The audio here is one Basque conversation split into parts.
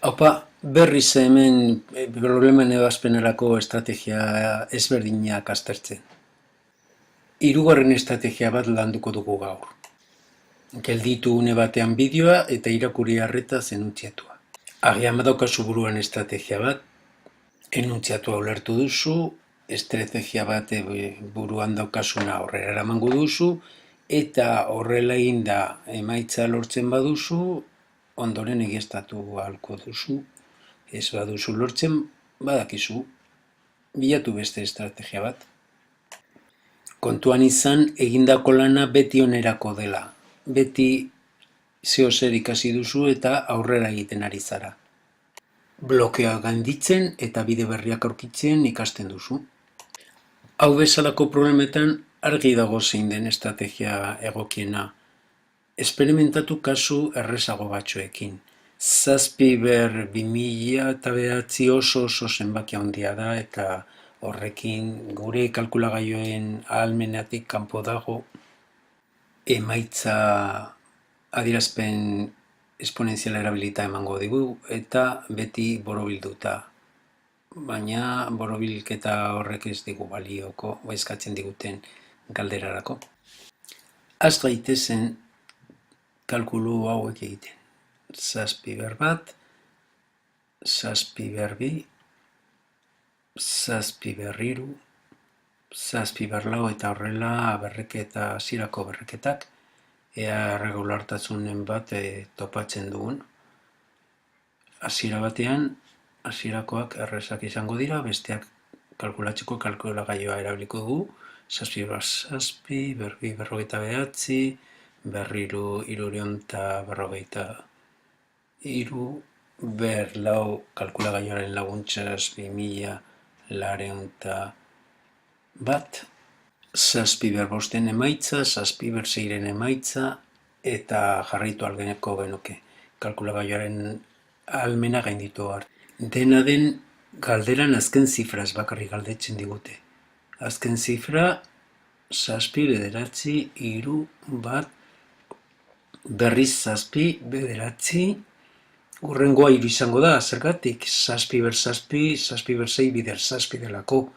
Haupa, berriz hemen problemen ebazpenerako estrategia ezberdinak aztertzen. Hirugarren estrategia bat landuko dugu gaur. Gelditu une batean bideoa eta irakurri arreta enuntziatua. Agian badaukazu buruan estrategia bat, enuntziatua ulertu duzu, estrategia bat buruan daukasuna horrela eramango duzu, eta horrela egin da emaitza lortzen baduzu, ondoren egiaztatu ahalko duzu. Ez baduzu lortzen, badakizu, bilatu beste estrategia bat. Kontuan izan, egindako lana beti onerako dela. Beti zeo zer ikasi duzu eta aurrera egiten ari zara. Blokeoa gainditzen eta bide berriak aurkitzen ikasten duzu. Hau bezalako problemetan argi dago zein den estrategia egokiena. Esperimentatu kasu errezago batzuekin. 7/2009 oso zenbaki handia da eta horrekin gure kalkulagailoen ahalmenetik kanpo dago emaitza adierazpen esponentziala erabilita emango digu eta beti borobilduta. Baina borobilketa horrek ez digu balioko, eskatzen diguten galderarako. Az gaitezen kalkulu hauek egiten. 7/1, 7/2, 7/3, 7/4 eta horrela berreketa hasierako berreketak ea erregulartasunen bat topatzen dugun. Hasiera batean, hasierakoak errezak izango dira, besteak kalkulatzeko kalkulagailoa erabiliko dugu. 7/7, berri 49, berriru 343, berlau kalkulagailoaren laguntzaz 2000 7/5 emaitza, 7/6 emaitza, eta jarraitu algeneko genuke. Kalkulagailoaren ahalmena gainditu har. Dena den, galderan azken zifraz bakarrik galdetzen digute. Azken zifra, 7/9, berriz 7/9, hurrengoa 3 izango da, zergatik 7/7, 7/6 bider 7 delako.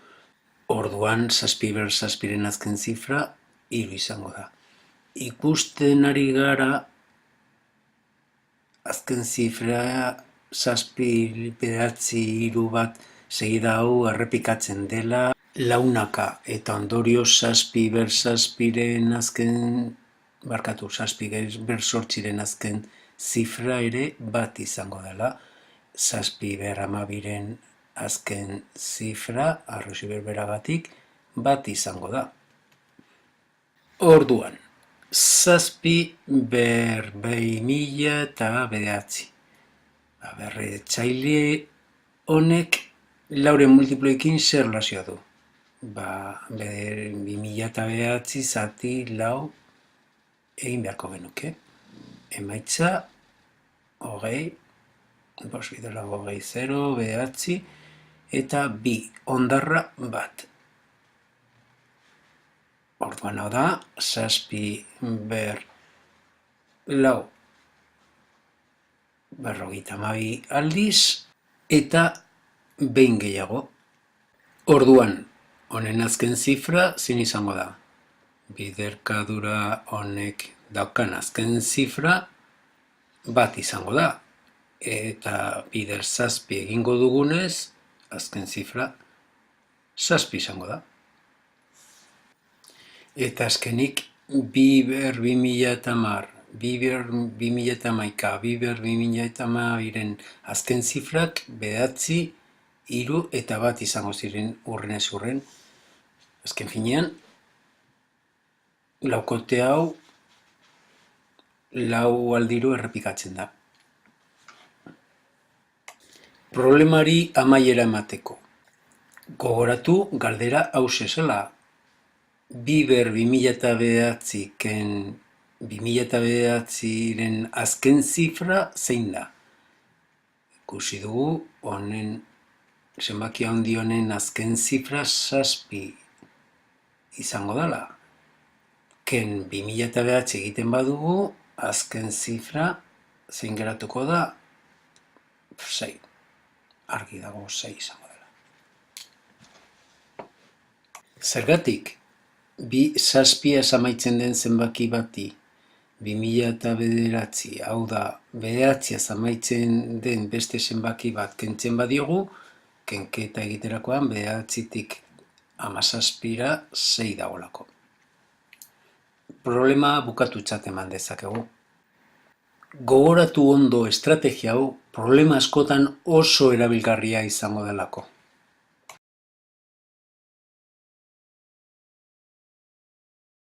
Orduan 7/7ren azken zifra 3 izango da. Ikusten ari gara azken zifra 7/9 bat segida hau errepikatzen dela launaka eta ondorio 7/7ren azken 7/8ren azken zifra ere bat izango dela. 7/12ren azken zifra, arrazoi berberagatik, bat izango da. Orduan, 7/2009. Berretzaile honek lauren multiploekin zer relazioa du? 2009 zati lau egin beharko genuke. Emaitza, 20, 0, behatzi, eta 2, ondarra bat. Orduan hau da, 7/lau 52 aldiz, eta behin gehiago. Orduan, honen azken zifra zein izango da? Biderkadura honek daukan azken zifra bat izango da. Eta bider 7 egingo dugunez, azken zifra 7 izango da. Eta azkenik 2/2010, 2/2011, 2/2012ren azken zifrak 9, 3 eta 1 izango ziren urrenez urren. Azken finean, laukote hau lau aldiro errepikatzen da. Problemari amaiera emateko. Gogoratu galdera hauxe zela. 2/2009 ken 2009ren azken zifra zein da? Ikusi dugu honen zenbaki handi honen azken zifra 7 izango dela. Ken 2009 egiten badugu, azken zifra zein geratuko da? 6. Argi dago 6 izango dela. Zergatik, 7 amaitzen den zenbaki bati 2009, hau da, 9 amaitzen den beste zenbaki bat kentzen badiogu, kenketa egiterakoan 9tik 17ra 6 dagoelako. Problema bukatutzat eman dezakegu. Gogoratu ondo estrategia hau problema askotan oso erabilgarria izango delako.